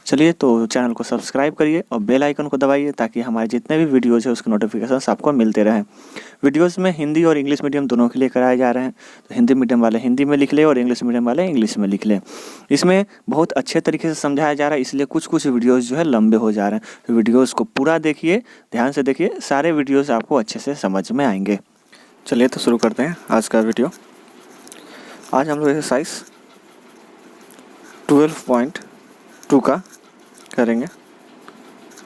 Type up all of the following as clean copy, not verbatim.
चलिए तो चैनल को सब्सक्राइब करिए और बेल आइकन को दबाइए ताकि हमारे जितने भी वीडियोज़ है उसके नोटिफिकेशन आपको मिलते रहें। वीडियोज़ में हिंदी और इंग्लिश मीडियम दोनों के लिए कराए जा रहे हैं, तो हिंदी मीडियम वाले हिंदी में लिख ले और इंग्लिश मीडियम वाले इंग्लिश में लिख ले। इसमें बहुत अच्छे तरीके से समझाया जा रहा है, इसलिए कुछ कुछ वीडियोज़ जो है लंबे हो जा रहे हैं। तो वीडियोज़ को पूरा देखिए, ध्यान से देखिए, सारे वीडियोज़ आपको अच्छे से समझ में आएंगे। चलिए तो शुरू करते हैं आज का वीडियो। आज हम लोग एक्सरसाइज 12.2 का करेंगे।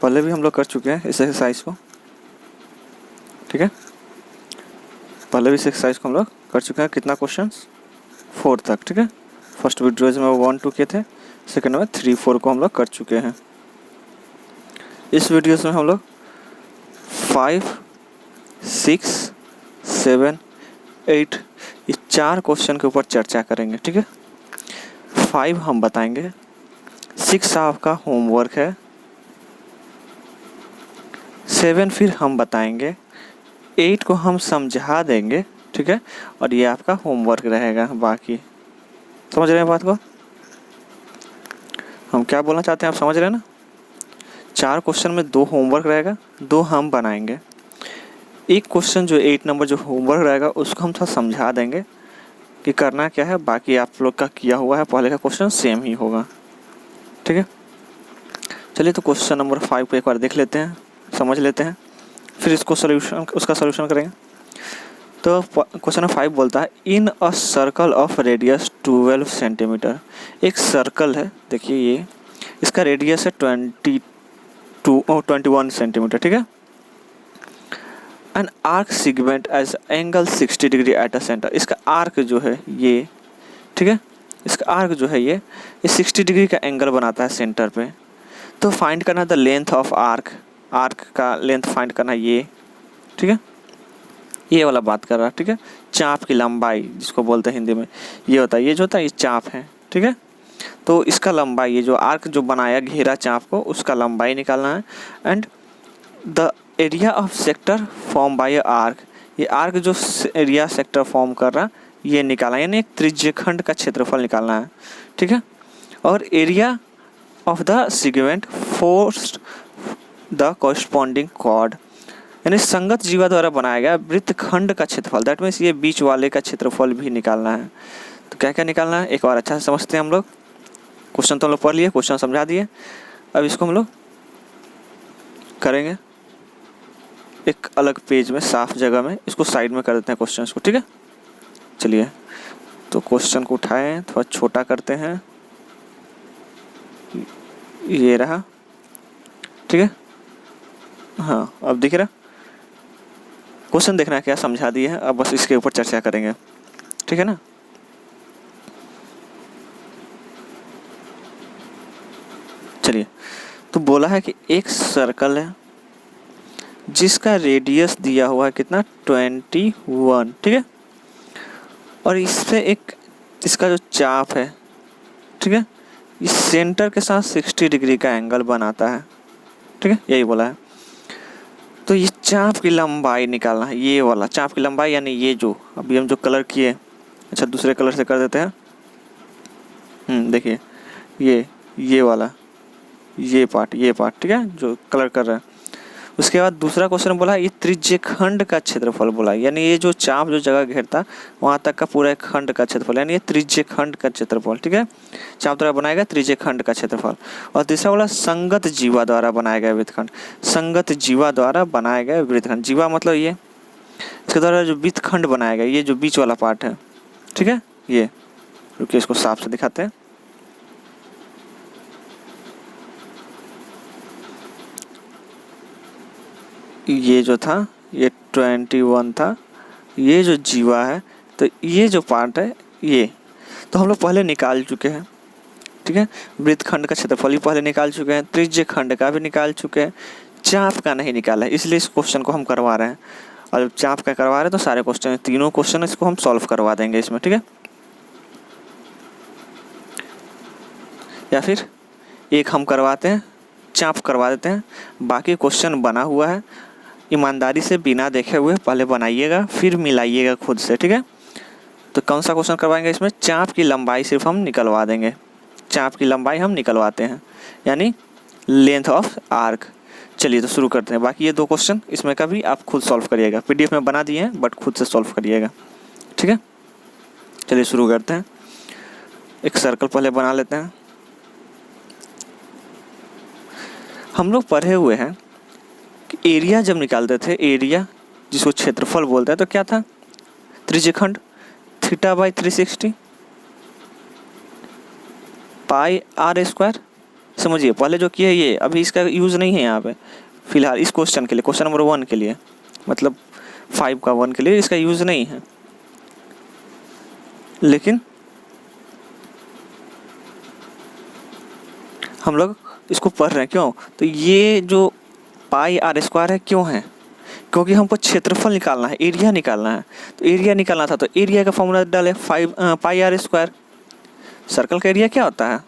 पहले भी हम लोग कर चुके हैं इस एक्सरसाइज को, ठीक है। पहले भी इस एक्सरसाइज को हम लोग कर चुके हैं। कितना क्वेश्चंस? 4 तक, ठीक है। फर्स्ट वीडियोज में 1, 2 के थे, सेकंड में 3, 4 को हम लोग कर चुके हैं। इस वीडियोज में हम लोग 5, 6, 7, 8 इस 4 क्वेश्चन के ऊपर चर्चा करेंगे, ठीक है। 5 हम बताएंगे, 6 आपका होमवर्क है, 7 फिर हम बताएंगे, 8 को हम समझा देंगे, ठीक है। और ये आपका होमवर्क रहेगा। बाकी समझ रहे हैं बात को? हम क्या बोलना चाहते हैं, आप समझ रहे हैं ना? 4 क्वेश्चन में 2 होमवर्क रहेगा, 2 हम बनाएंगे। एक क्वेश्चन जो 8 नंबर जो होमवर्क रहेगा उसको हम थोड़ा समझा देंगे कि करना क्या है। बाकी आप लोग का किया हुआ है पहले का क्वेश्चन सेम ही होगा, ठीक है। चलिए तो क्वेश्चन नंबर 5 को एक बार देख लेते हैं, समझ लेते हैं, फिर इसको उसका सोल्यूशन करेंगे। तो क्वेश्चन नंबर 5 बोलता है, in a circle of radius 12 centimetre. एक सर्कल है, देखिए ये, इसका रेडियस है 21 सेंटीमीटर, ठीक है। An arc segment as angle 60 degree at a centre. इसका आर्क जो है ये, ठीक है, इसका आर्क जो है ये 60 डिग्री का एंगल बनाता है सेंटर पे। तो फाइंड करना the length of arc, arc का लेंथ फाइंड करना ये, ठीक है। ये वाला बात कर रहा है, ठीक है। चाप की लंबाई जिसको बोलते हैं हिंदी में, ये होता है, ये जो होता है ये चाप है, ठीक है। तो इसका लंबाई, ये जो आर्क जो बनाया घेरा चाप को, उसका लंबाई निकालना है। And the area of sector form by arc, ये आर्क जो एरिया सेक्टर फॉर्म कर रहा ये निकालना है, यानी एक त्रिज्यखंड का क्षेत्रफल निकालना है, ठीक है। और area of the segment forced the corresponding chord, यानी संगत जीवा द्वारा बनाया गया वृत्तखंड का क्षेत्रफल, दैट मीन्स ये बीच वाले का क्षेत्रफल भी निकालना है। तो क्या क्या निकालना है एक बार अच्छा से समझते हैं हम लोग। क्वेश्चन तो हम लोग पढ़ लिए, क्वेश्चन समझा दिए, अब इसको हम लोग करेंगे एक अलग पेज में, साफ जगह में, इसको साइड में कर देते हैं क्वेश्चन को, ठीक है। चलिए तो क्वेश्चन को उठाएं, थोड़ा छोटा करते हैं, ये रहा, ठीक है। हाँ अब दिख रहा, क्वेश्चन देखना है क्या समझा दिए हैं, अब बस इसके ऊपर चर्चा करेंगे, ठीक है ना। चलिए तो बोला है कि एक सर्कल है जिसका रेडियस दिया हुआ है कितना, 21, ठीक है। और इससे एक इसका जो चाप है, ठीक है, इस सेंटर के साथ 60 डिग्री का एंगल बनाता है, ठीक है, यही बोला है। तो ये चाप की लंबाई निकालना है, ये वाला चाप की लंबाई, यानी ये जो अभी हम जो कलर किए, अच्छा दूसरे कलर से कर देते हैं। देखिए ये वाला, ये पार्ट, ठीक है, जो कलर कर रहा है। उसके बाद दूसरा क्वेश्चन बोला ये त्रिज्यखंड का क्षेत्रफल बोला, यानी ये जो चाप जो जगह घेरता वहाँ तक का पूरा एक खंड का क्षेत्रफल, यानी ये त्रिज्यखंड का क्षेत्रफल, ठीक है। चाप द्वारा बनाया गया त्रिज्यखंड का क्षेत्रफल। और तीसरा बोला संगत जीवा द्वारा बनाया गया वृत्तखंड, संगत जीवा द्वारा बनाया गया वृत्तखंड, जीवा मतलब ये, इसके द्वारा जो वृत्तखंड बनाया गया, ये जो बीच वाला पार्ट है, ठीक है। ये रुकिए इसको साफ से दिखाते हैं। ये जो था ये 21 था, ये जो जीवा है, तो ये जो पार्ट है ये तो हम लोग पहले निकाल चुके हैं, ठीक है। वृत्तखंड का क्षेत्रफल ही पहले निकाल चुके हैं, त्रिज्यखंड का भी निकाल चुके हैं, चाप का नहीं निकाला है, इसलिए इस क्वेश्चन को हम करवा रहे हैं। और जब चाप का करवा रहे हैं तो सारे क्वेश्चन, तीनों क्वेश्चन इसको हम सॉल्व करवा देंगे इसमें, ठीक है। या फिर एक हम करवाते हैं, चाप करवा देते हैं, बाकी क्वेश्चन बना हुआ है, ईमानदारी से बिना देखे हुए पहले बनाइएगा, फिर मिलाइएगा खुद से, ठीक है। तो कौन सा क्वेश्चन करवाएंगे इसमें, चाप की लंबाई सिर्फ हम निकलवा देंगे, चाप की लंबाई हम निकलवाते हैं, यानी लेंथ ऑफ आर्क। चलिए तो शुरू करते हैं। बाकी ये 2 क्वेश्चन इसमें का भी आप खुद सॉल्व करिएगा, PDF में बना दिए हैं बट खुद से सॉल्व करिएगा, ठीक है। चलिए शुरू करते हैं। एक सर्कल पहले बना लेते हैं। हम लोग पढ़े हुए हैं कि एरिया जब निकालते थे, एरिया जिसको क्षेत्रफल बोलते हैं, तो क्या था, त्रिज्यखंड θ/360 पाई r स्क्वायर। समझिए पहले जो किया ये, अभी इसका यूज़ नहीं है यहाँ पे फिलहाल, इस क्वेश्चन के लिए, क्वेश्चन नंबर 1 के लिए, मतलब 5 का 1 के लिए इसका यूज़ नहीं है। लेकिन हम लोग इसको पढ़ रहे हैं क्यों, तो ये जो पाई r स्क्वायर है क्यों है, क्योंकि हमको क्षेत्रफल निकालना है, एरिया निकालना है। तो एरिया निकालना था तो एरिया का फॉर्मूला डाले 5 पाई r स्क्वायर। सर्कल का एरिया क्या होता है,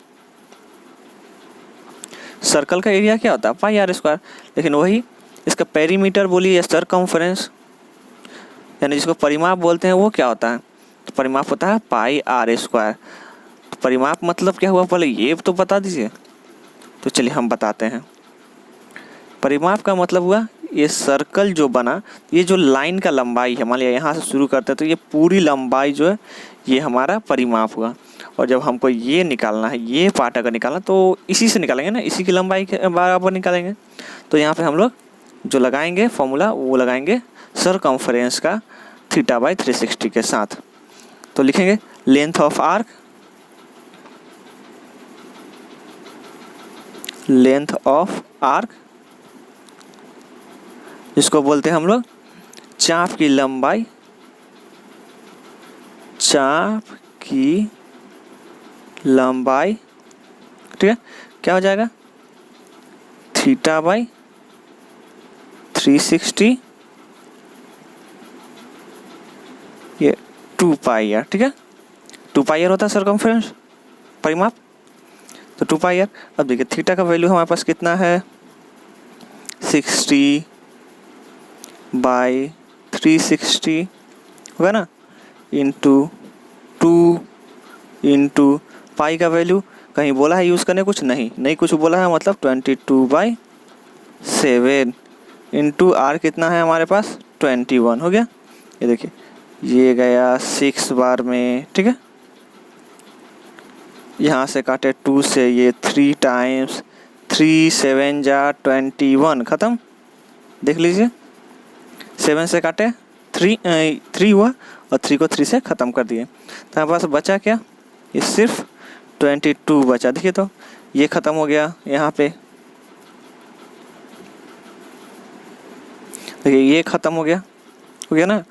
सर्कल का एरिया क्या होता है, पाई r स्क्वायर। लेकिन वही इसका पेरीमीटर बोलिए या सरकमफ्रेंस, यानी जिसको परिमाप बोलते हैं, वो क्या होता है, तो परिमाप होता है पाई r स्क्वायर। तो परिमाप मतलब क्या हुआ, पहले ये तो बता दीजिए। तो चलिए हम बताते हैं। परिमाप का मतलब हुआ ये सर्कल जो बना, ये जो लाइन का लंबाई है, मान लिया यहाँ से शुरू करते हैं तो ये पूरी लंबाई जो है ये हमारा परिमाप हुआ। और जब हमको ये निकालना है, ये पार्ट अगर निकालना, तो इसी से निकालेंगे ना, इसी की लंबाई के बराबर निकालेंगे। तो यहाँ पे हम लोग जो लगाएंगे फॉर्मूला, वो लगाएंगे सरकमफ्रेंस का θ/360 के साथ। तो लिखेंगे length of arc, length of arc जिसको बोलते हैं हम लोग चाप की लंबाई, चाप की लंबाई, ठीक है। क्या हो जाएगा, θ/360 ये 2 पाई r, ठीक है। 2 पाई r होता है सरकमफ्रेंस परिमाप, तो 2 पाई r। अब देखिए थीटा का वैल्यू हमारे पास कितना है, 60/360 होगा ना, इंटू 2 इंटू पाई का वैल्यू कहीं बोला है यूज़ करने, कुछ नहीं कुछ बोला है, मतलब 22/7 इंटू आर कितना है हमारे पास 21 हो गया। ये देखिए ये गया 6 बार में, ठीक है। यहाँ से काटे 2 से, ये 3 टाइम्स 3 7 जा 21, ख़त्म। देख लीजिए 7 से काटे 3 हुआ और 3 को 3 से ख़त्म कर दिए, तो हमारे पास बचा क्या, ये सिर्फ 22 बचा। देखिए तो ये ख़त्म हो गया यहाँ पे, देखिए ये ख़त्म हो गया ना।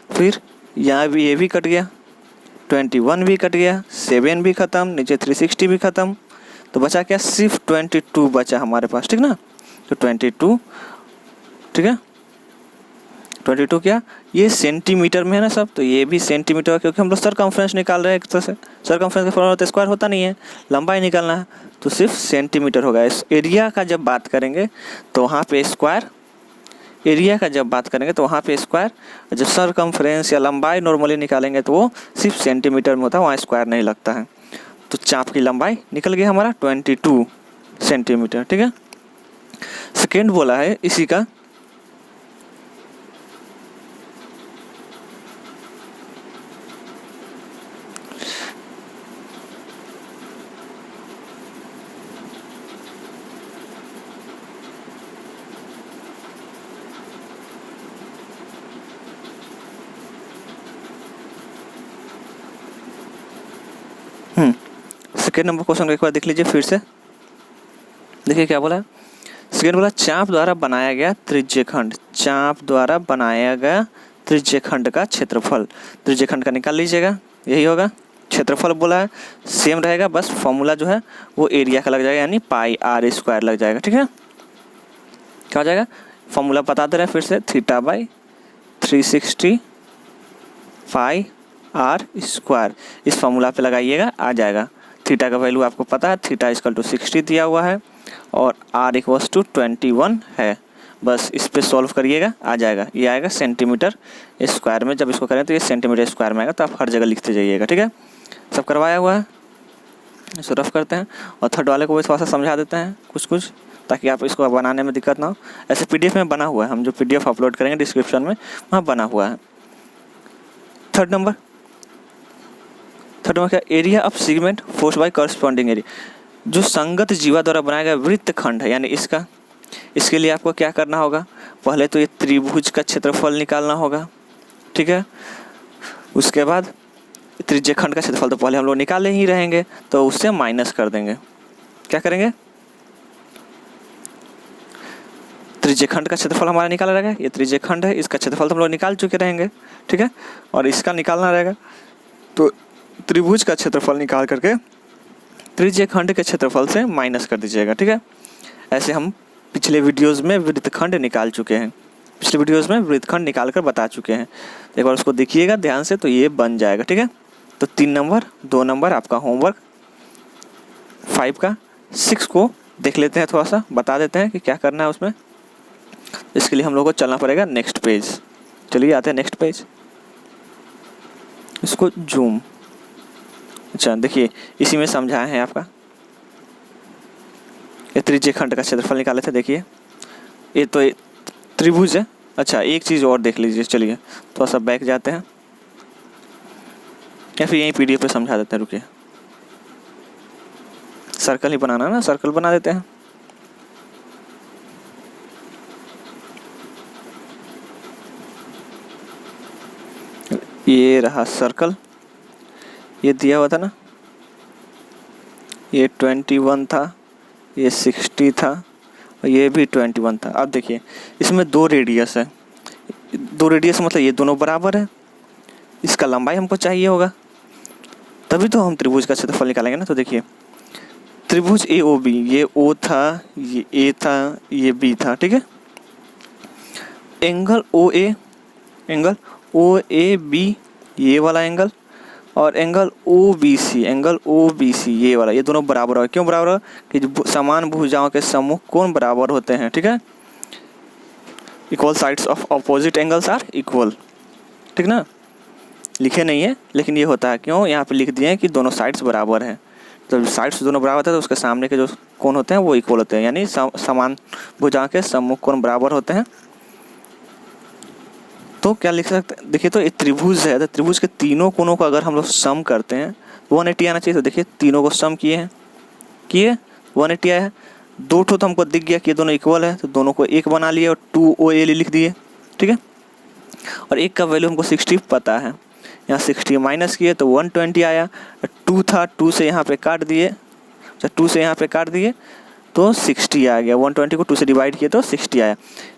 फिर यहाँ भी ये भी कट गया, 21 भी कट गया, 7 भी ख़त्म, नीचे 360 भी ख़त्म। तो बचा क्या, सिर्फ 22 बचा हमारे पास, ठीक ना। तो 22, ठीक है। 22 क्या, ये सेंटीमीटर में है ना सब, तो ये भी सेंटीमीटर, क्योंकि हम लोग सरकमफ्रेंस निकाल रहे हैं एक तरह से। सरकमफ्रेंस का फॉर्मूला तो स्क्वायर होता नहीं है, लंबाई निकालना है, तो सिर्फ सेंटीमीटर होगा। इस एरिया का जब बात करेंगे तो वहाँ पे स्क्वायर, एरिया का जब बात करेंगे तो वहाँ पे स्क्वायर, जब सरकमफ्रेंस या लंबाई नॉर्मली निकालेंगे तो वो सिर्फ सेंटीमीटर में होता है, वहाँ स्क्वायर नहीं लगता है। तो चाप की लंबाई निकल गया हमारा 22 सेंटीमीटर, ठीक है। सेकेंड बोला है इसी का, सेकेंड नंबर क्वेश्चन एक बार देख लीजिए फिर से। देखिए क्या बोला, सेकेंड बोला चाप द्वारा बनाया गया त्रिज्यखंड, चाप द्वारा बनाया गया त्रिज्यखंड का क्षेत्रफल। त्रिज्यखंड का निकाल लीजिएगा, यही होगा। क्षेत्रफल बोला है, सेम रहेगा, बस फॉर्मूला जो है वो एरिया का लग जाएगा, यानी पाई r स्क्वायर लग जाएगा, ठीक है। क्या हो जाएगा, फॉर्मूला बता दे रहे हैं फिर से, θ/360 पाई r स्क्वायर, इस फॉर्मूला पे लगाइएगा, आ जाएगा। थीटा का वैल्यू आपको पता है, θ=60 दिया हुआ है और r=21 है। बस इस पे सॉल्व करिएगा, आ जाएगा। ये आएगा सेंटीमीटर स्क्वायर में, जब इसको करें तो ये सेंटीमीटर स्क्वायर में आएगा, तो आप हर जगह लिखते जाइएगा, ठीक है। सब करवाया हुआ है। इसे रफ करते हैं और थर्ड वाले को भी थोड़ा सा समझा देते हैं कुछ ताकि आप इसको बनाने में दिक्कत ना हो। ऐसे पीडीएफ में बना हुआ है, हम जो पीडीएफ अपलोड करेंगे डिस्क्रिप्शन में वहाँ बना हुआ है। थर्ड नंबर क्या, area of segment force by corresponding area, जो संगत जीवा द्वारा बनाया गया वृत्तखंड है, यानी इसके लिए आपको क्या करना होगा, पहले तो ये त्रिभुज का क्षेत्रफल निकालना होगा, ठीक है। उसके बाद त्रिज्यखंड का क्षेत्रफल तो पहले हम लोग निकाले ही रहेंगे, तो उससे माइनस कर देंगे। क्या करेंगे, त्रिज्यखंड का क्षेत्रफल हमारा निकाला रहेगा, ये त्रिज्यखंड है, इसका क्षेत्रफल तो हम लोग निकाल चुके रहेंगे, ठीक है। और इसका निकालना रहेगा, तो त्रिभुज का क्षेत्रफल निकाल करके त्रिज्यखंड के क्षेत्रफल से माइनस कर दीजिएगा, ठीक है। ऐसे हम पिछले वीडियोस में वृत्तखंड निकाल चुके हैं, पिछले वीडियोस में वृत्तखंड निकाल कर बता चुके हैं। एक बार उसको देखिएगा ध्यान से, तो ये बन जाएगा, ठीक है। तो 3 नंबर 2 नंबर आपका होमवर्क 5 का। 6 को देख लेते हैं, थोड़ा सा बता देते हैं कि क्या करना है उसमें। इसके लिए हम लोग को चलना पड़ेगा नेक्स्ट पेज। चलिए आते हैं नेक्स्ट पेज, इसको जूम। अच्छा देखिए, इसी में समझाए हैं आपका, ये त्रिज्यखंड का क्षेत्रफल निकाले थे। देखिए ये तो त्रिभुज है। अच्छा एक चीज़ और देख लीजिए, चलिए थोड़ा सा बैक जाते हैं, या फिर यहीं पीडीएफ पे समझा देते हैं। रुकिए, सर्कल ही बनाना ना, सर्कल बना देते हैं। ये रहा सर्कल, ये दिया हुआ था ना, ये 21 था, ये 60 था, और ये भी 21 था। अब देखिए इसमें 2 रेडियस है, 2 रेडियस मतलब ये दोनों बराबर है, इसका लंबाई हमको चाहिए होगा, तभी तो हम त्रिभुज का क्षेत्रफल निकालेंगे ना। तो देखिए त्रिभुज ए ओ बी, ये ओ था, ये ए था, ये बी था, ठीक है। एंगल ओ ए बी ये वाला एंगल, और एंगल ओ बी सी ये वाला, ये दोनों बराबर है। क्यों बराबर है, कि समान भुजाओं के सम्मुख कोण बराबर होते हैं, ठीक है। Equal sides of opposite angles are equal, ठीक ना। लिखे नहीं है लेकिन ये होता है, क्यों यहाँ पे लिख दिए हैं कि दोनों साइड्स बराबर हैं। तो साइड्स दोनों बराबर होते हैं तो उसके सामने के जो कोण होते हैं वो इक्वल होते हैं, यानी समान भुजाओं के सम्मुख कोण बराबर होते हैं। तो क्या लिख सकते हैं, देखिए तो ये त्रिभुज है, तो त्रिभुज के तीनों कोणों को अगर हम लोग सम करते हैं तो 180 आना चाहिए। तो देखिए तीनों को सम किए 180 आया है। 2 ठो तो हमको दिख गया कि ये दोनों इक्वल है, तो दोनों को एक बना लिए और 2OA लिख दिए, ठीक है। और एक का वैल्यू हमको 60 पता है, यहाँ 60 माइनस किए तो 120 आया। 2 था, 2 से यहाँ पे काट दिए, अच्छा 2 से यहाँ पे काट दिए तो 60 आ गया। 120 को 2 से डिवाइड किए तो 60 आया।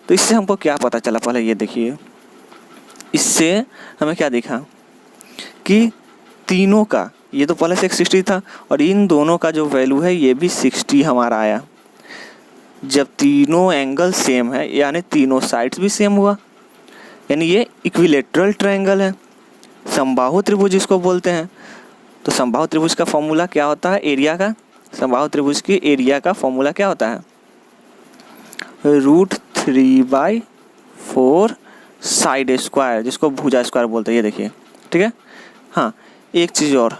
तो इससे हमको क्या पता चला, पहले ये देखिए, इससे हमें क्या दिखा कि तीनों का, ये तो पहले से 60 था और इन दोनों का जो वैल्यू है ये भी 60 हमारा आया। जब तीनों एंगल सेम है यानी तीनों साइड्स भी सेम हुआ, यानी ये इक्विलेटरल ट्रायंगल है, समबाहु त्रिभुज इसको बोलते हैं। तो समबाहु त्रिभुज का फॉर्मूला क्या होता है, एरिया का, समबाहु त्रिभुज की एरिया का फॉर्मूला क्या होता है, √3/4 साइड स्क्वायर, जिसको भुजा स्क्वायर बोलते हैं। ये देखिए, ठीक है। हाँ एक चीज़ और,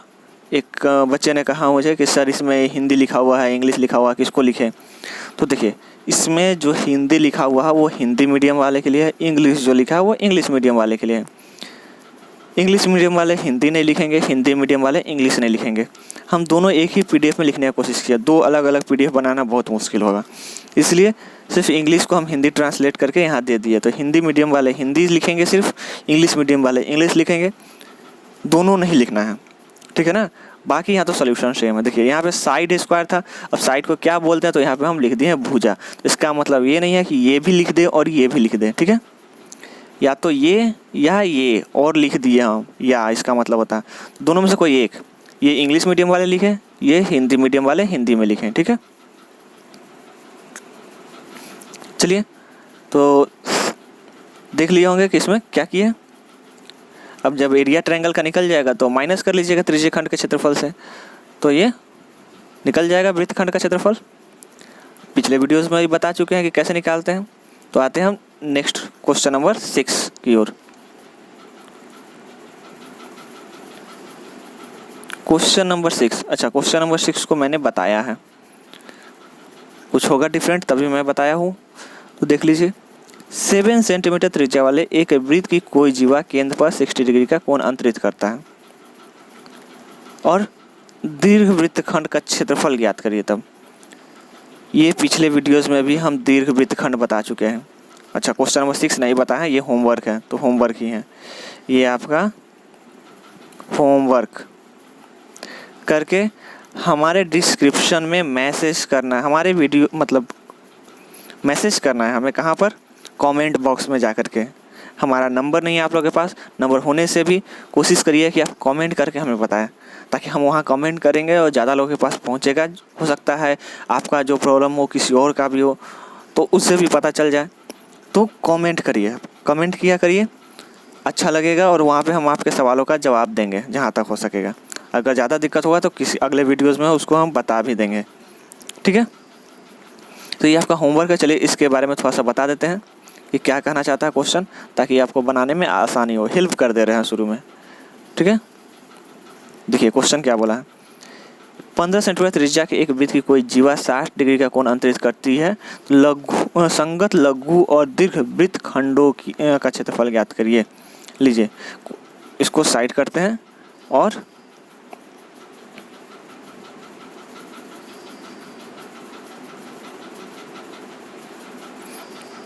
एक बच्चे ने कहा मुझे कि सर इसमें हिंदी लिखा हुआ है, इंग्लिश लिखा हुआ है, किसको लिखे। तो देखिए इसमें जो हिंदी लिखा हुआ है वो हिंदी मीडियम वाले के लिए है, इंग्लिश जो लिखा है वो इंग्लिश मीडियम वाले के लिए है। इंग्लिश मीडियम वाले हिंदी नहीं लिखेंगे, हिंदी मीडियम वाले इंग्लिश नहीं लिखेंगे। हम दोनों एक ही पीडीएफ में लिखने की कोशिश किया, 2 अलग अलग पीडीएफ बनाना बहुत मुश्किल होगा, इसलिए सिर्फ इंग्लिश को हम हिंदी ट्रांसलेट करके यहाँ दे दिए। तो हिंदी मीडियम वाले हिंदी लिखेंगे सिर्फ, इंग्लिश मीडियम वाले इंग्लिश लिखेंगे, दोनों नहीं लिखना है, ठीक है ना। बाकी यहाँ तो सोल्यूशन सेम है। देखिए यहाँ पे साइड स्क्वायर था, अब साइड को क्या बोलते हैं, तो यहाँ पे हम लिख दिए हैं भुजा। इसका मतलब ये नहीं है कि ये भी लिख दे और ये भी लिख दे, ठीक है, या तो ये या ये और लिख दिए हम, या इसका मतलब होता है दोनों में से कोई एक, ये इंग्लिश मीडियम वाले लिखें, ये हिंदी मीडियम वाले हिंदी में लिखें, ठीक है। चलिए तो देख लिए होंगे कि इसमें क्या किया। अब जब एरिया ट्रायंगल का निकल जाएगा तो माइनस कर लीजिएगा त्रिज्यखंड के क्षेत्रफल से, तो ये निकल जाएगा वृत्तखंड का क्षेत्रफल। पिछले वीडियोस में भी बता चुके हैं कि कैसे निकालते हैं। तो आते हैं हम नेक्स्ट क्वेश्चन नंबर 6 की ओर। क्वेश्चन नंबर 6, अच्छा क्वेश्चन नंबर 6 को मैंने बताया है, कुछ होगा डिफरेंट तभी मैं बताया हूँ। तो देख लीजिए, 7 सेंटीमीटर त्रिज्या वाले एक वृत्त की कोई जीवा केंद्र पर 60 डिग्री का कोण अंतरित करता है और दीर्घ वृत्तखंड का क्षेत्रफल ज्ञात करिए। तब ये पिछले वीडियोस में भी हम दीर्घ वृत्तखंड बता चुके हैं। अच्छा क्वेश्चन नंबर 6 नहीं बताया, ये होमवर्क है, तो होमवर्क ही है ये आपका। होमवर्क करके हमारे डिस्क्रिप्शन में मैसेज करना है, हमारे वीडियो मतलब मैसेज करना है हमें, कहाँ पर, कमेंट बॉक्स में जा कर के। हमारा नंबर नहीं है आप लोगों के पास, नंबर होने से भी कोशिश करिए कि आप कमेंट करके हमें बताएं, ताकि हम वहाँ कमेंट करेंगे और ज़्यादा लोगों के पास पहुँचेगा। हो सकता है आपका जो प्रॉब्लम हो किसी और का भी हो, तो उससे भी पता चल जाए। तो कमेंट करिए, कमेंट किया करिए, अच्छा लगेगा और वहाँ पे हम आपके सवालों का जवाब देंगे जहाँ तक हो सकेगा। अगर ज़्यादा दिक्कत होगा तो किसी अगले वीडियोज़ में उसको हम बता भी देंगे, ठीक है। तो ये आपका होमवर्क है। चलिए इसके बारे में थोड़ा सा बता देते हैं कि क्या कहना चाहता है क्वेश्चन, ताकि आपको बनाने में आसानी हो, हेल्प कर दे रहे हैं शुरू में, ठीक है। देखिए क्वेश्चन क्या बोला है, 15 सेंटीमीटर त्रिज्या के एक वृत्त की कोई जीवा 60 डिग्री का कोण अंतरित करती है, लघु संगत लघु और दीर्घ वृत्त खंडों की का क्षेत्रफल ज्ञात करिए। लीजिए इसको साइड करते हैं और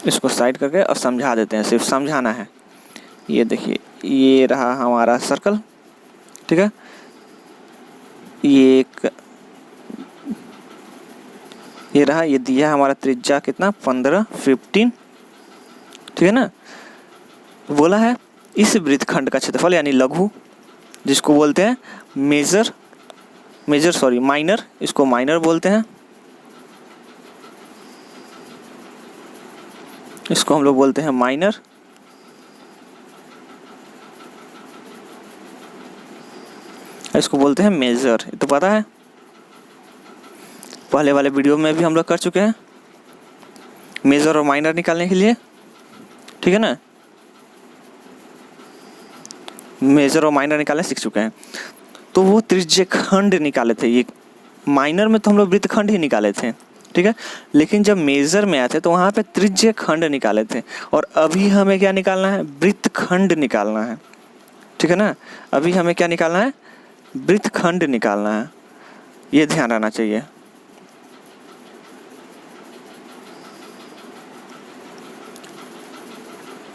इसको साइड करके और समझा देते हैं, सिर्फ समझाना है। ये देखिए ये रहा हमारा सर्कल, ठीक है। ये रहा, ये दिया हमारा त्रिज्या कितना 15 ठीक है ना। बोला है इस वृत्तखंड का क्षेत्रफल यानी लघु, जिसको बोलते हैं माइनर, इसको माइनर बोलते हैं, इसको हम लोग बोलते हैं माइनर। इसको बोलते हैं मेजर, ये तो पता है, पहले वाले वीडियो में भी हम लोग कर चुके हैं मेजर और माइनर निकालने के लिए, ठीक है ना। मेजर और माइनर निकालने सीख चुके हैं। तो वो त्रिज्यखंड निकाले थे, ये माइनर में तो हम लोग वृत्तखंड ही निकाले थे, ठीक है। लेकिन जब मेजर में आए थे तो वहाँ पे त्रिज्यखंड निकाले थे, और अभी हमें क्या निकालना है, वृत्तखंड निकालना है, ठीक है ना। अभी हमें क्या निकालना है, वृत्तखंड निकालना है, ये ध्यान रहना चाहिए।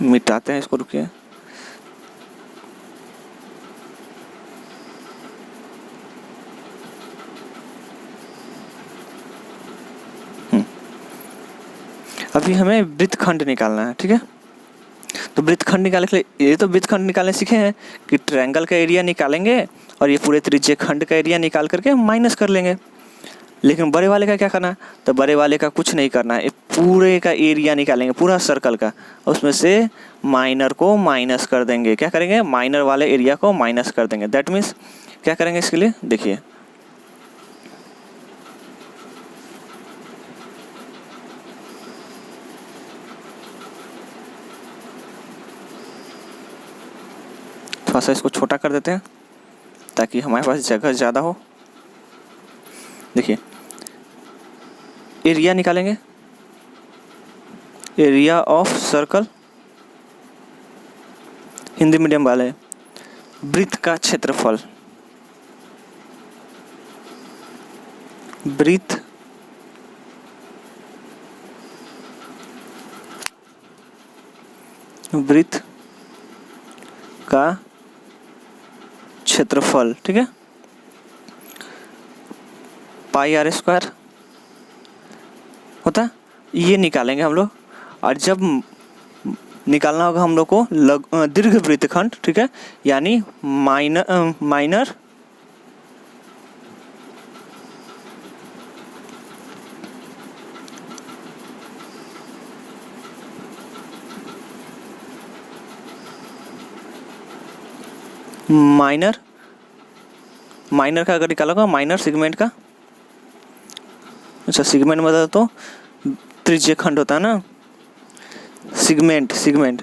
मिटाते हैं इसको, रुकिए। अभी हमें वृत्तखंड निकालना है, ठीक है। तो वृत्तखंड निकालने के लिए, ये तो वृत्तखंड निकालने सीखे हैं कि ट्रायंगल का एरिया निकालेंगे और ये पूरे त्रिज्यखंड का एरिया निकाल करके माइनस कर लेंगे। लेकिन बड़े वाले का क्या करना है, तो बड़े वाले का कुछ नहीं करना है, ये पूरे का एरिया निकालेंगे, पूरा सर्कल का, उसमें से माइनर को माइनस कर देंगे। क्या करेंगे, माइनर वाले एरिया को माइनस कर देंगे। दैट मीन्स क्या करेंगे इसके लिए, देखिए थोड़ा सा इसको छोटा कर देते हैं ताकि हमारे पास जगह ज़्यादा हो। देखिए एरिया निकालेंगे, area of circle, Hindi medium वाले, वृत्त का क्षेत्रफल, वृत्त का क्षेत्रफल, ठीक है, पाई आर स्क्वायर होता है, ये निकालेंगे हम लोग। और जब निकालना होगा हम लोग को दीर्घ वृत्तखंड, ठीक है, यानी माइनर माइनर का अगर निकालोगा, माइनर सेगमेंट का, अच्छा सेगमेंट मतलब तो त्रिज्यखंड होता है ना, सेगमेंट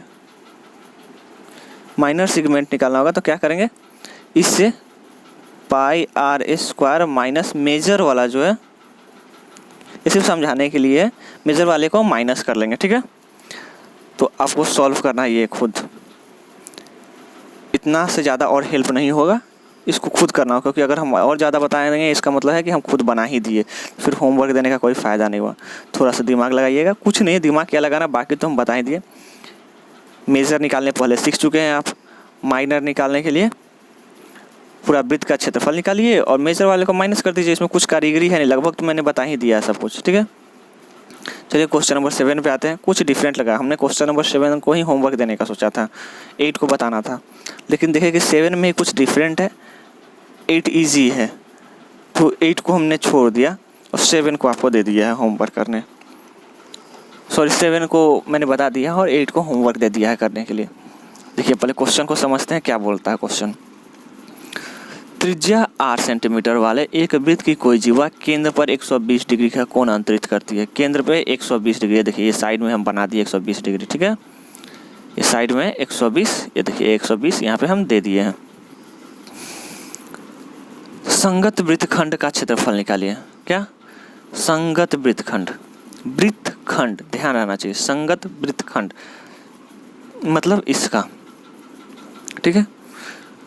माइनर सेगमेंट निकालना होगा। तो क्या करेंगे, इससे पाई आर स्क्वायर माइनस मेजर वाला जो है, ये सिर्फ समझाने के लिए, मेजर वाले को माइनस कर लेंगे, ठीक है। तो आपको सॉल्व करना है ये खुद, इतना से ज़्यादा और हेल्प नहीं होगा, इसको खुद करना होगा, क्योंकि अगर हम और ज़्यादा बता देंगे इसका मतलब है कि हम खुद बना ही दिए, फिर होमवर्क देने का कोई फ़ायदा नहीं हुआ। थोड़ा सा दिमाग लगाइएगा, कुछ नहीं दिमाग क्या लगाना, बाकी तो हम बता ही दिए। मेजर निकालने पहले सीख चुके हैं आप, माइनर निकालने के लिए पूरा वृत्त का क्षेत्रफल निकालिए और मेजर वाले को माइनस कर दीजिए, इसमें कुछ कारीगरी है नहीं, लगभग तो मैंने बता ही दिया है सब कुछ, ठीक है। चलिए क्वेश्चन नंबर 7 पे आते हैं। कुछ डिफरेंट लगा, हमने क्वेश्चन नंबर 7 को ही होमवर्क देने का सोचा था, 8 को बताना था, लेकिन देखिए कि 7 में कुछ डिफरेंट है, 8 इजी है, तो 8 को हमने छोड़ दिया और 7 को आपको दे दिया है होमवर्क करने। सॉरी 7 को मैंने बता दिया और 8 को होमवर्क दे दिया है करने के लिए। देखिए पहले क्वेश्चन को समझते हैं क्या बोलता है क्वेश्चन। त्रिज्या 8 सेंटीमीटर वाले एक वृत्त की कोई जीवा केंद्र पर 120 डिग्री का कोण अंतरित करती है। केंद्र पे 120 डिग्री, देखिए ये साइड में हम बना दिए 120 डिग्री, ठीक है। ये साइड में 120, ये देखिए 120 यहाँ पे हम दे दिए हैं। संगत वृत्तखंड का क्षेत्रफल निकालिए। क्या? संगत वृत्तखंड, वृत्तखंड ध्यान रहना चाहिए, संगत वृत्तखंड मतलब इसका, ठीक है।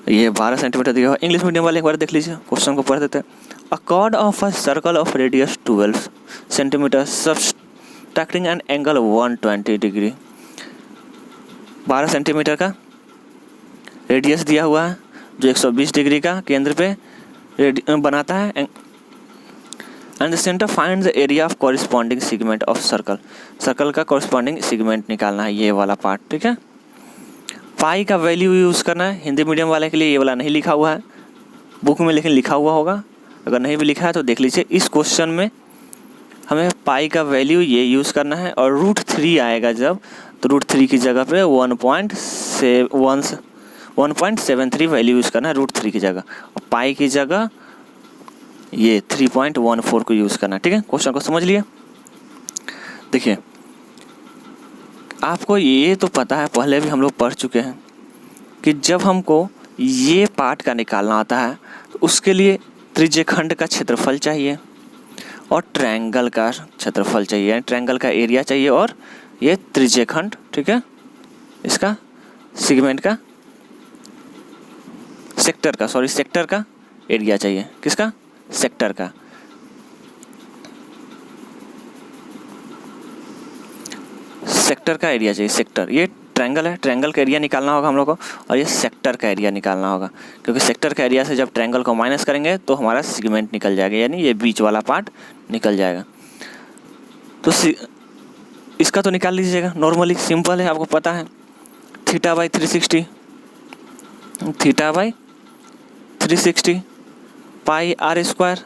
ये 12 सेंटीमीटर दिया हुआ। इंग्लिश मीडियम वाले एक बार देख लीजिए, क्वेश्चन को पढ़ देते हैं। अ cord of a circle of radius 12 centimetre subtracting an angle 120 degree. 12 centimetre का रेडियस दिया हुआ है जो 120 डिग्री का केंद्र पे बनाता है। And the centre find the area of corresponding segment of circle. Circle का कॉरिस्पॉन्डिंग सेगमेंट निकालना है, ये वाला पार्ट, ठीक है। पाई का वैल्यू यूज़ करना है। हिंदी मीडियम वाले के लिए ये वाला नहीं लिखा हुआ है बुक में, लेकिन लिखा हुआ होगा, अगर नहीं भी लिखा है तो देख लीजिए। इस क्वेश्चन में हमें पाई का वैल्यू ये यूज़ करना है और √3 आएगा जब, तो √3 की जगह पे 1.73 वैल्यू यूज़ करना है √3 की जगह, और पाई की जगह ये 3.14 को यूज़ करना है, ठीक है। क्वेश्चन को समझ लिया। देखिए आपको ये तो पता है, पहले भी हम लोग पढ़ चुके हैं कि जब हमको ये पार्ट का निकालना आता है तो उसके लिए त्रिज्यखंड का क्षेत्रफल चाहिए और ट्रायंगल का क्षेत्रफल चाहिए, ट्रायंगल का एरिया चाहिए, और ये त्रिज्यखंड, ठीक है, इसका सेगमेंट का सेक्टर का एरिया चाहिए। किसका? सेक्टर का। सेक्टर का एरिया चाहिए, सेक्टर, ये ट्रायंगल है, ट्रायंगल का एरिया निकालना होगा हम लोग को, और ये सेक्टर का एरिया निकालना होगा, क्योंकि सेक्टर का एरिया से जब ट्रायंगल को माइनस करेंगे तो हमारा सेगमेंट निकल जाएगा, यानी ये बीच वाला पार्ट निकल जाएगा। तो इसका तो निकाल लीजिएगा, नॉर्मली सिंपल है, आपको पता है, θ/360 पाई आर स्क्वायर,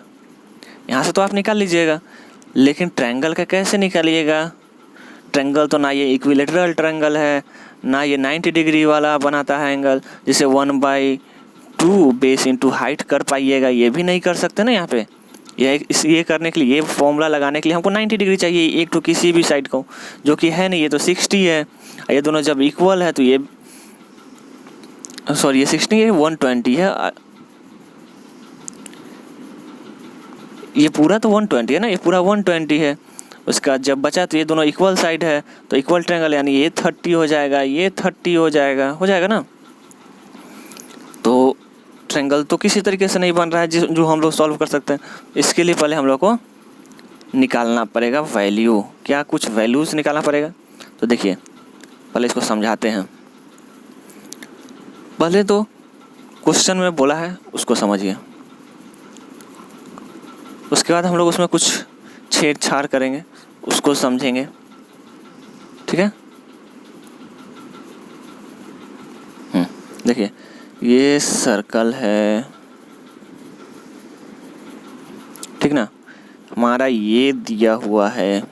यहाँ से तो आप निकाल लीजिएगा, लेकिन ट्रायंगल का कैसे निकालिएगा? ट्रायंगल तो ना ये इक्विलेटरल ट्रायंगल है, ना ये 90 डिग्री वाला बनाता है एंगल, जिसे 1/2 बेस इंटू हाइट कर पाइएगा, ये भी नहीं कर सकते ना यहाँ पे। ये करने के लिए, ये फॉर्मूला लगाने के लिए हमको 90 डिग्री चाहिए एक तो किसी भी साइड को, जो कि है नहीं, ये तो 60 है। ये दोनों जब इक्वल है तो ये 60 है, 120 है, ये पूरा तो 120 है ना, ये पूरा 120 है। उसका जब बचा तो ये दोनों इक्वल साइड है, तो इक्वल ट्रायंगल, यानी ये 30 हो जाएगा, ये 30 हो जाएगा ना। तो ट्रायंगल तो किसी तरीके से नहीं बन रहा है जो हम लोग सॉल्व कर सकते हैं। इसके लिए पहले हम लोग को निकालना पड़ेगा वैल्यू, क्या कुछ वैल्यूज निकालना पड़ेगा। तो देखिए पहले इसको समझाते हैं। पहले तो क्वेश्चन में बोला है उसको समझिए, उसके बाद हम लोग उसमें कुछ छेड़छाड़ करेंगे, उसको समझेंगे, ठीक है। देखिए ये सर्कल है, ठीक ना, हमारा ये दिया हुआ है,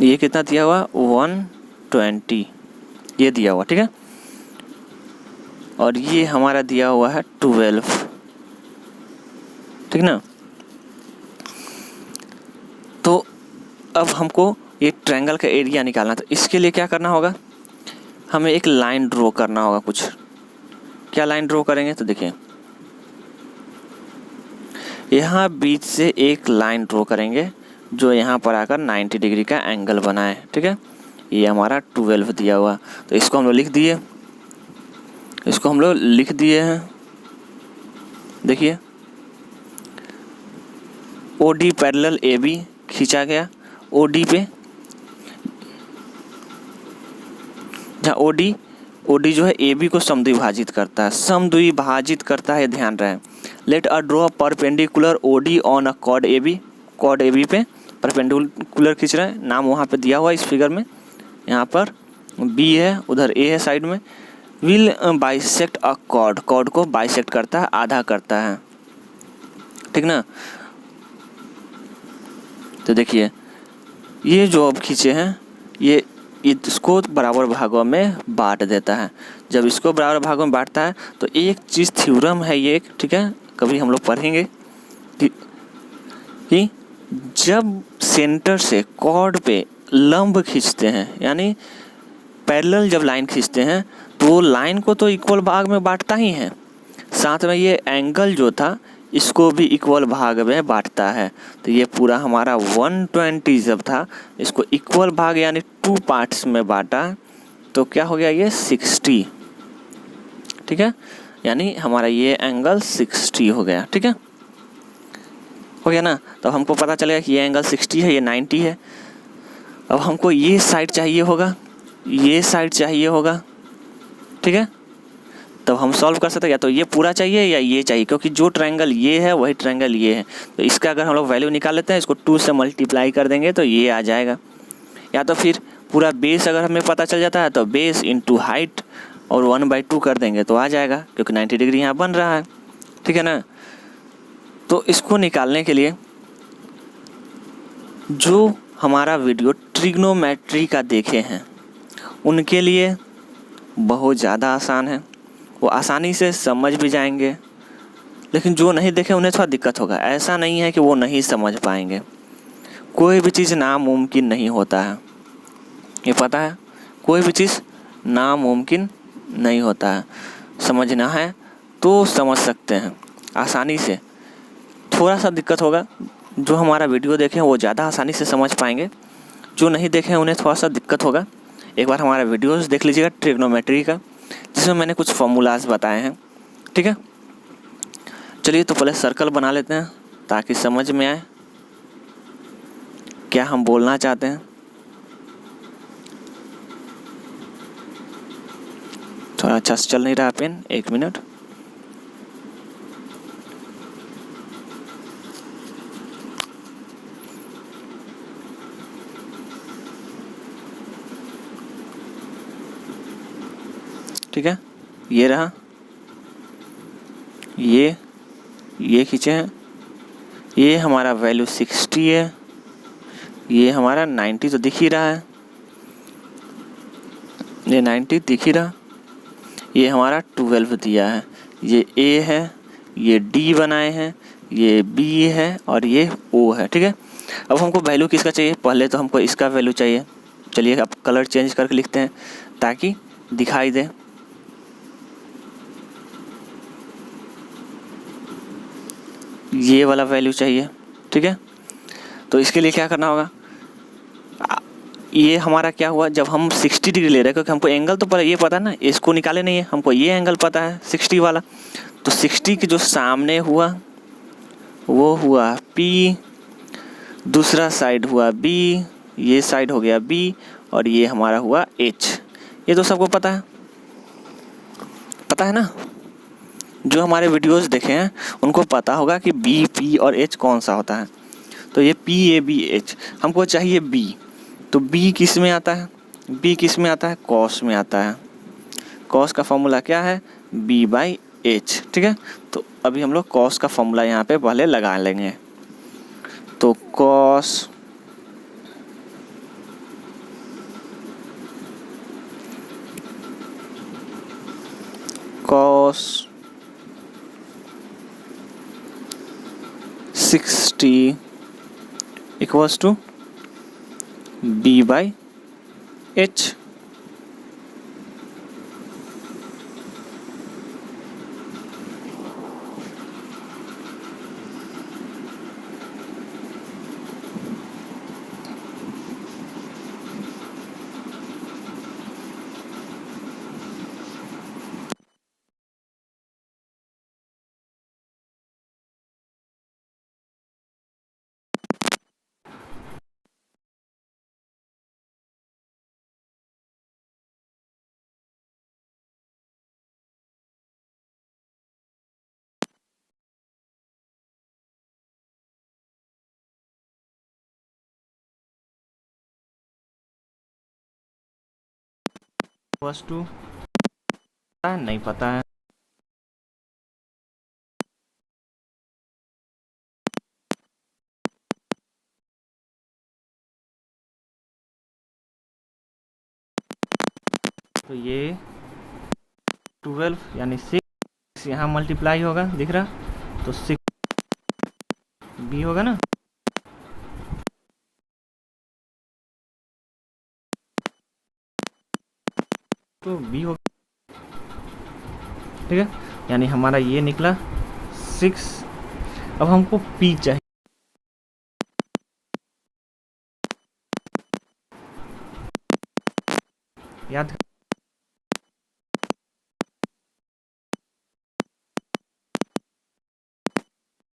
ये कितना दिया हुआ? 120 ये दिया हुआ, ठीक है। और ये हमारा दिया हुआ है 12, ठीक ना। अब हमको ये ट्रायंगल का एरिया निकालना, तो इसके लिए क्या करना होगा, हमें एक लाइन ड्रॉ करना होगा कुछ। क्या लाइन ड्रॉ करेंगे, तो देखिए यहाँ बीच से एक लाइन ड्रॉ करेंगे जो यहाँ पर आकर 90 डिग्री का एंगल बनाए। ठीक है, ये हमारा 12 दिया हुआ, तो इसको हम लोग लिख दिए, इसको हम लोग लिख दिए हैं। देखिए OD पैरेलल AB खींचा गया, OD पे, जहाँ OD जो है AB को समद्विभाजित करता है, समद्विभाजित करता है, ध्यान रहे। Let a draw perpendicular OD on a chord AB, chord AB पे परपेंडिकुलर खींच रहे हैं, नाम वहाँ पे दिया हुआ इस फिगर में। यहाँ पर B है, उधर A है साइड में। Will bisect a chord, chord को बाइसेक्ट करता है, आधा करता है, ठीक ना। तो देखिए ये जो अब खींचे हैं ये इसको बराबर भागों में बांट देता है। जब इसको बराबर भागों में बांटता है तो एक चीज़ थ्योरम है ये एक, ठीक है, कभी हम लोग पढ़ेंगे कि जब सेंटर से कॉर्ड पे लंब खींचते हैं, यानी पैरेलल जब लाइन खींचते हैं तो वो लाइन को तो इक्वल भाग में बांटता ही है, साथ में ये एंगल जो था इसको भी इक्वल भाग में बांटता है। तो ये पूरा हमारा 120 जब था, इसको इक्वल भाग यानी 2 पार्ट्स में बांटा, तो क्या हो गया, ये 60। ठीक है, यानी हमारा ये एंगल 60 हो गया। ठीक है, हो गया ना। तो हमको पता चलेगा कि ये एंगल 60 है, ये 90 है। अब हमको ये साइड चाहिए होगा, ये साइड चाहिए होगा, ठीक है। तब हम सॉल्व कर सकते हैं, या तो ये पूरा चाहिए या ये चाहिए, क्योंकि जो ट्रायंगल ये है वही ट्रायंगल ये है। तो इसका अगर हम लोग वैल्यू निकाल लेते हैं, इसको 2 से मल्टीप्लाई कर देंगे तो ये आ जाएगा। या तो फिर पूरा बेस अगर हमें पता चल जाता है तो बेस इंटू हाइट और 1/2 कर देंगे तो आ जाएगा, क्योंकि 90 डिग्री यहाँ बन रहा है, ठीक है ना। तो इसको निकालने के लिए जो हमारा वीडियो ट्रिग्नोमेट्री का देखे हैं उनके लिए बहुत ज़्यादा आसान है, वो आसानी से समझ भी जाएंगे। लेकिन जो नहीं देखे उन्हें थोड़ा दिक्कत होगा। ऐसा नहीं है कि वो नहीं समझ पाएंगे, कोई भी चीज़ नामुमकिन नहीं होता है, ये पता है। कोई भी चीज़ नामुमकिन नहीं होता है, समझना है तो समझ सकते हैं आसानी से। थोड़ा सा दिक्कत होगा, जो हमारा वीडियो देखें वो ज़्यादा आसानी से समझ पाएंगे, जो नहीं देखें उन्हें थोड़ा सा दिक्कत होगा। एक बार हमारा वीडियोस देख लीजिएगा ट्रिग्नोमेट्री का, जिसमें मैंने कुछ फॉर्मूलाज बताए हैं, ठीक है। चलिए तो पहले सर्कल बना लेते हैं ताकि समझ में आए क्या हम बोलना चाहते हैं। थोड़ा अच्छा से चल नहीं रहा पेन, 1 मिनट। ठीक है, ये रहा, ये खींचे हैं, ये हमारा वैल्यू 60 है, ये हमारा 90 तो दिख ही रहा है, ये 90 दिख ही रहा। ये हमारा 12 दिया है, ये A है, ये D बनाए हैं, ये B है और ये O है, ठीक है। अब हमको वैल्यू किसका चाहिए, पहले तो हमको इसका वैल्यू चाहिए। चलिए अब कलर चेंज करके लिखते हैं ताकि दिखाई दे। ये वाला वैल्यू चाहिए, ठीक है। तो इसके लिए क्या करना होगा, ये हमारा क्या हुआ, जब हम 60 डिग्री ले रहे हैं, क्योंकि हमको एंगल तो ये पता है ना, इसको निकाले नहीं है, हमको ये एंगल पता है 60 वाला। तो 60 के जो सामने हुआ वो हुआ P, दूसरा साइड हुआ B, ये साइड हो गया B और ये हमारा हुआ H। ये तो सबको पता है ना, जो हमारे वीडियोस देखे हैं उनको पता होगा कि B, P और H कौन सा होता है। तो ये P A B H, हमको चाहिए B, तो B किस में आता है, B किस में आता है, कॉस में आता है। कॉस का फॉर्मूला क्या है, B/H, ठीक है। तो अभी हम लोग कॉस का फॉर्मूला यहाँ पे पहले लगा लेंगे। तो cos cos 60 equals to B/H। वस्तु नहीं पता है। तो ये 12 यानी 6 यहाँ मल्टीप्लाई होगा, दिख रहा, तो 6 B होगा ना। तो B होगा, ठीक है, यानी हमारा ये निकला 6। अब हमको P चाहिए, याद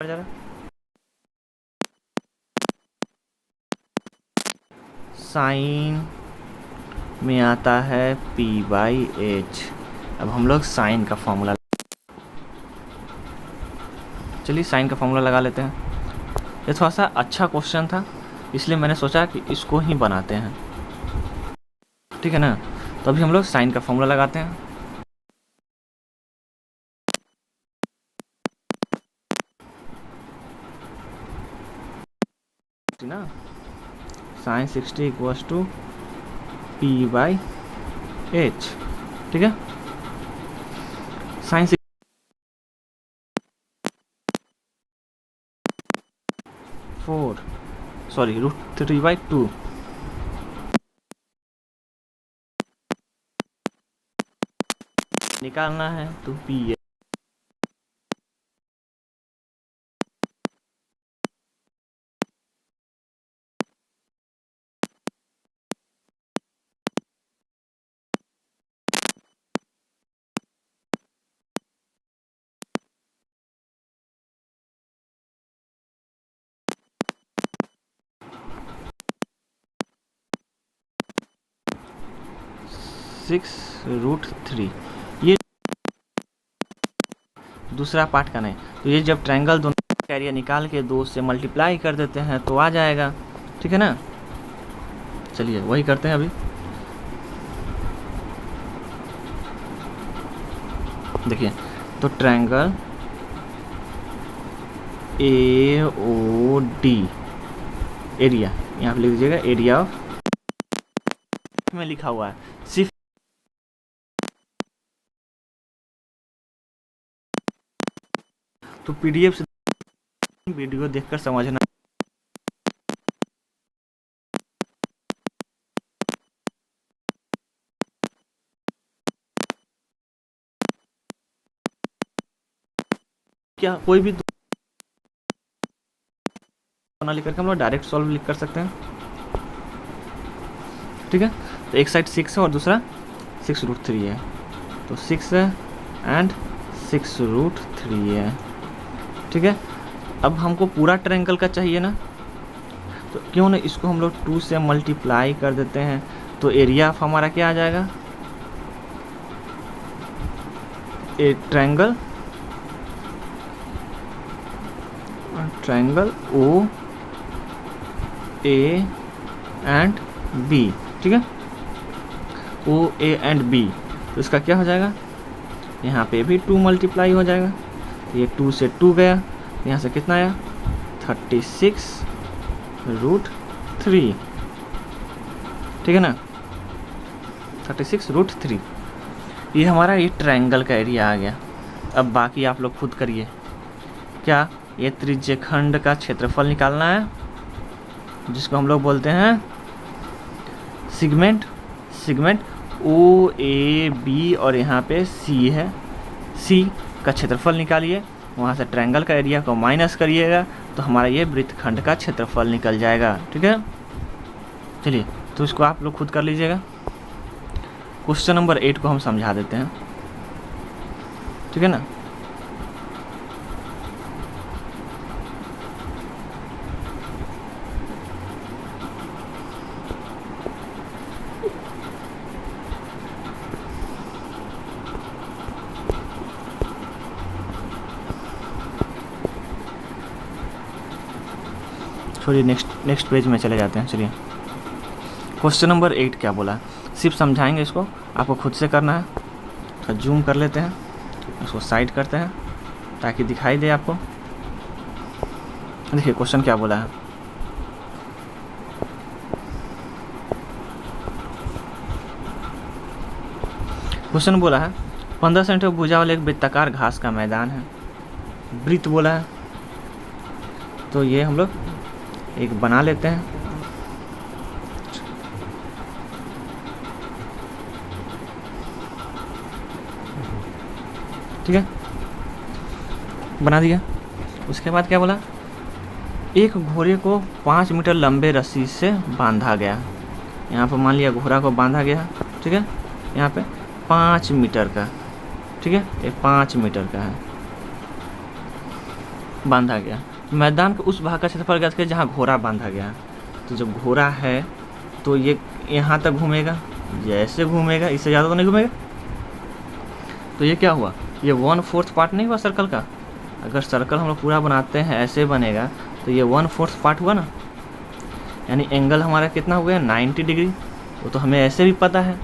कर जरा। साइन में आता है P/H। अब हम लोग साइन का फॉर्मूला, चलिए साइन का फॉर्मूला लगा लेते हैं। ये थोड़ा सा अच्छा क्वेश्चन था, इसलिए मैंने सोचा कि इसको ही बनाते हैं, ठीक है ना। तो अभी हम लोग साइन का फॉर्मूला लगाते हैं। ना साइन 60 इक्वल्स टू P/H, ठीक है। साइन 4 सॉरी √3/2 निकालना है, तो P है। (6√3) ये दूसरा पार्ट का नहीं। तो ये जब ट्रायंगल दोनों का एरिया निकाल के 2 से मल्टीप्लाई कर देते हैं तो आ जाएगा, ठीक है ना। चलिए वही करते हैं अभी। देखिए, तो ट्रायंगल AOD एरिया, यहाँ पे लिख दीजिएगा एरिया ऑफ, में लिखा हुआ है सिर्फ, तो PDF से वीडियो देखकर समझना। क्या कोई भी बना लिख करके हम लोग डायरेक्ट सॉल्व लिख कर सकते हैं, ठीक है। तो एक साइड 6 है और दूसरा 6√3 है, तो 6 है एंड 6√3 है, ठीक है। अब हमको पूरा ट्रायंगल का चाहिए ना, तो क्यों ना इसको हम लोग 2 से मल्टीप्लाई कर देते हैं, तो एरिया ऑफ हमारा क्या आ जाएगा, ए triangle O A and B, ठीक है, O A एंड B। तो इसका क्या हो जाएगा, यहाँ पे भी 2 मल्टीप्लाई हो जाएगा, तो ये 2 से 2 गया, यहाँ से कितना आया 36√3, ठीक है ना, 36√3। ये हमारा ये ट्रायंगल का एरिया आ गया। अब बाकी आप लोग खुद करिए, क्या ये त्रिज्यखंड का क्षेत्रफल निकालना है, जिसको हम लोग बोलते हैं सेगमेंट ओ ए बी और यहाँ पे सी है, सी का क्षेत्रफल निकालिए, वहाँ से ट्रायंगल का एरिया को माइनस करिएगा तो हमारा ये वृत्तखंड का क्षेत्रफल निकल जाएगा। ठीक है, चलिए तो इसको आप लोग खुद कर लीजिएगा। क्वेश्चन नंबर 8 को हम समझा देते हैं, ठीक है ना। छोड़िए, नेक्स्ट पेज में चले जाते हैं। चलिए क्वेश्चन नंबर 8 क्या बोला, सिर्फ समझाएंगे इसको, आपको खुद से करना है। तो जूम कर लेते हैं, इसको साइड करते हैं ताकि दिखाई दे आपको। देखिए क्वेश्चन क्या बोला है, क्वेश्चन बोला है 15 सेंटीमीटर भुजा वाले एक वृत्ताकार घास का मैदान है, वृत्त बोला है। तो ये हम लोग एक बना लेते हैं। ठीक है, बना दिया। उसके बाद क्या बोला, एक घोड़े को 5 मीटर लंबे रस्सी से बांधा गया। यहाँ पर मान लिया घोड़ा को बांधा गया, ठीक है, यहाँ पे 5 मीटर का, ठीक है, ये 5 मीटर का है, बांधा गया। मैदान के उस भाग का क्षेत्रफल ज्ञात कीजिए जहाँ घोड़ा बांधा गया। तो जब घोड़ा है तो ये यहाँ तक घूमेगा, जैसे घूमेगा, इससे ज़्यादा तो नहीं घूमेगा। तो ये क्या हुआ, ये 1/4 पार्ट नहीं हुआ सर्कल का। अगर सर्कल हम लोग पूरा बनाते हैं ऐसे बनेगा तो ये 1/4 पार्ट हुआ ना, यानी एंगल हमारा कितना हो गया 90 डिग्री। वो तो हमें ऐसे भी पता है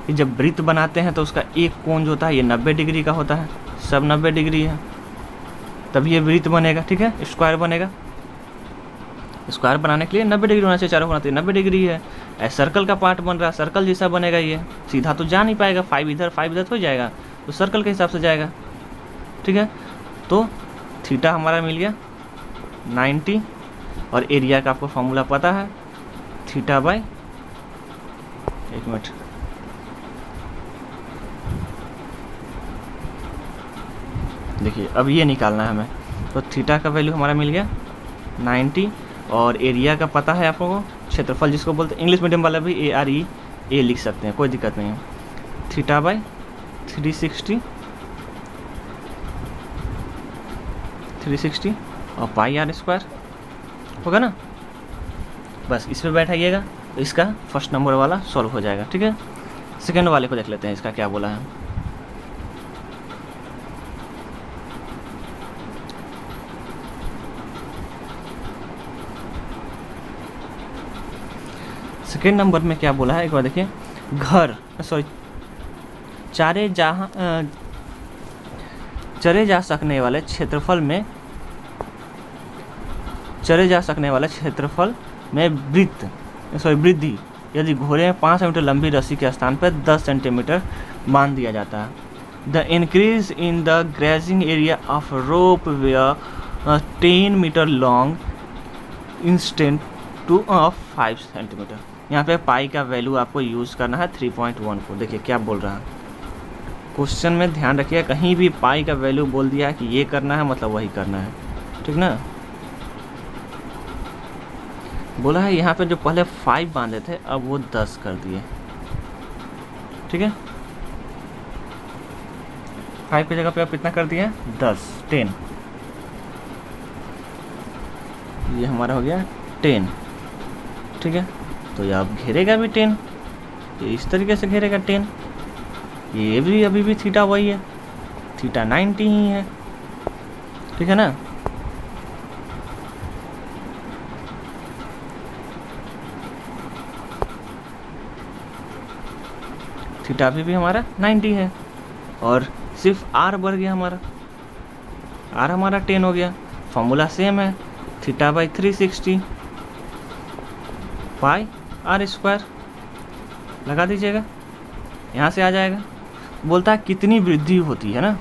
कि जब वृत्त बनाते हैं तो उसका एक कोण जो होता है ये 90 डिग्री का होता है, सब 90 डिग्री है, तभी ये वृत्त बनेगा। ठीक है, स्क्वायर बनेगा। स्क्वायर बनाने के लिए 90 डिग्री होना चाहिए, चारों कोना, तो 90 डिग्री है। सर्कल का पार्ट बन रहा है, सर्कल जैसा बनेगा, ये सीधा तो जा नहीं पाएगा, 5 इधर 5 इधर तो जाएगा, तो सर्कल के हिसाब से जाएगा। ठीक है, तो थीटा हमारा मिल गया 90 और एरिया का आपको फॉर्मूला पता है, थीटा बाय, एक मिनट, देखिए अब ये निकालना है हमें। तो थीटा का वैल्यू हमारा मिल गया 90 और एरिया का पता है आपको, क्षेत्रफल जिसको बोलते हैं, इंग्लिश मीडियम वाला भी ARE लिख सकते हैं, कोई दिक्कत नहीं है। थीटा बाय 360 और पाई आर स्क्वायर होगा ना। बस इस पर बैठाइएगा तो इसका फर्स्ट नंबर वाला सॉल्व हो जाएगा। ठीक है, सेकेंड वाले को देख लेते हैं, इसका क्या बोला है। सेकेंड नंबर में क्या बोला है, एक बार देखिए, घर चरे जा सकने वाले क्षेत्रफल में वृद्धि यदि घोड़े में 5 सेंटीमीटर लंबी रस्सी के स्थान पर 10 सेंटीमीटर बांध दिया जाता है। The increase in the grazing area of rope where 10 metre long instead of 5 centimetre. यहाँ पे पाई का वैल्यू आपको यूज़ करना है 3.14। देखिए क्या बोल रहा है क्वेश्चन में, ध्यान रखिए, कहीं भी पाई का वैल्यू बोल दिया है कि ये करना है मतलब वही करना है। ठीक ना, बोला है यहाँ पे जो पहले 5 बांधे थे अब वो 10 कर दिए। ठीक है, 5 की जगह पे आप कितना कर दिया, 10 ये हमारा हो गया 10। ठीक है, तो ये अब घेरेगा भी 10, ये इस तरीके से घेरेगा 10। ये भी अभी भी थीटा वही है, थीटा 90 ही है। ठीक है ना, थीटा भी हमारा 90 है और सिर्फ आर बढ़ गया हमारा, आर हमारा 10 हो गया। फॉर्मूला सेम है, theta by 360 pi r square लगा दीजिएगा, यहाँ से आ जाएगा। बोलता है कितनी वृद्धि होती है ना,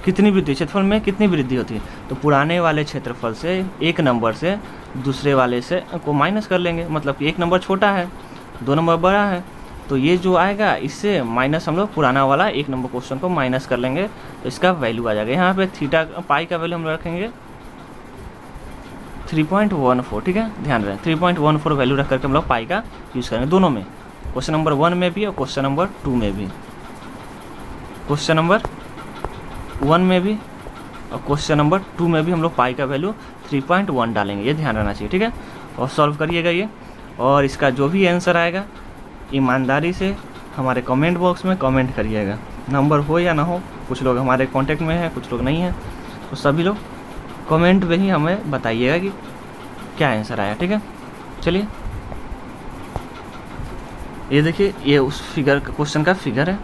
कितनी वृद्धि क्षेत्रफल में कितनी वृद्धि होती है। तो पुराने वाले क्षेत्रफल से एक नंबर से दूसरे वाले से को माइनस कर लेंगे, मतलब कि एक नंबर छोटा है 2 नंबर बड़ा है, तो ये जो आएगा इससे माइनस हम लोग पुराना वाला 1 नंबर क्वेश्चन को माइनस कर लेंगे, तो इसका वैल्यू आ जाएगा। यहाँ पे थीटा पाई का वैल्यू हम लोग रखेंगे 3.14, ठीक है, ध्यान रखें 3.14 वैल्यू रख करके हम लोग पाई का यूज़ करेंगे दोनों में, क्वेश्चन नंबर 1 में भी और क्वेश्चन नंबर 2 में भी। क्वेश्चन नंबर 1 में भी और क्वेश्चन नंबर 2 में भी हम लोग पाई का वैल्यू 3.1 डालेंगे, ये ध्यान रखना चाहिए, ठीक है। और सॉल्व करिएगा ये, और इसका जो भी आंसर आएगा ईमानदारी से हमारे कमेंट बॉक्स में कमेंट करिएगा, नंबर हो या ना हो। कुछ लोग हमारे कांटेक्ट में हैं, कुछ लोग नहीं हैं, तो सभी लोग कमेंट में ही हमें बताइएगा कि क्या आंसर आया, ठीक है। चलिए ये देखिए, ये उस फिगर का क्वेश्चन का फिगर है,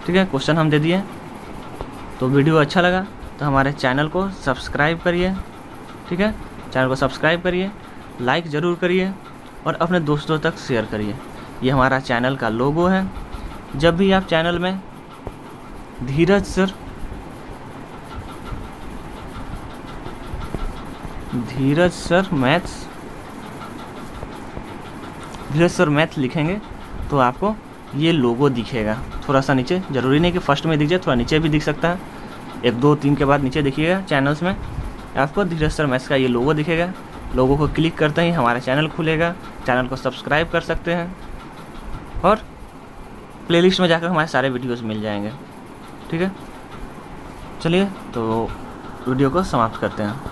ठीक है, क्वेश्चन हम दे दिए। तो वीडियो अच्छा लगा तो हमारे चैनल को सब्सक्राइब करिए, ठीक है, चैनल को सब्सक्राइब करिए, लाइक ज़रूर करिए और अपने दोस्तों तक शेयर करिए। ये हमारा चैनल का लोगो है। जब भी आप चैनल में धीरज सर मैथ्स लिखेंगे तो आपको ये लोगो दिखेगा थोड़ा सा नीचे, ज़रूरी नहीं कि फर्स्ट में दिख जाए, थोड़ा नीचे भी दिख सकता है। 1 2 3 के बाद नीचे दिखिएगा चैनल्स में आपको धीरज सर मैथ्स का ये लोगो दिखेगा। लोगों को क्लिक करते ही हमारा चैनल खुलेगा, चैनल को सब्सक्राइब कर सकते हैं और प्लेलिस्ट में जाकर हमारे सारे वीडियोस मिल जाएंगे, ठीक है। चलिए तो वीडियो को समाप्त करते हैं।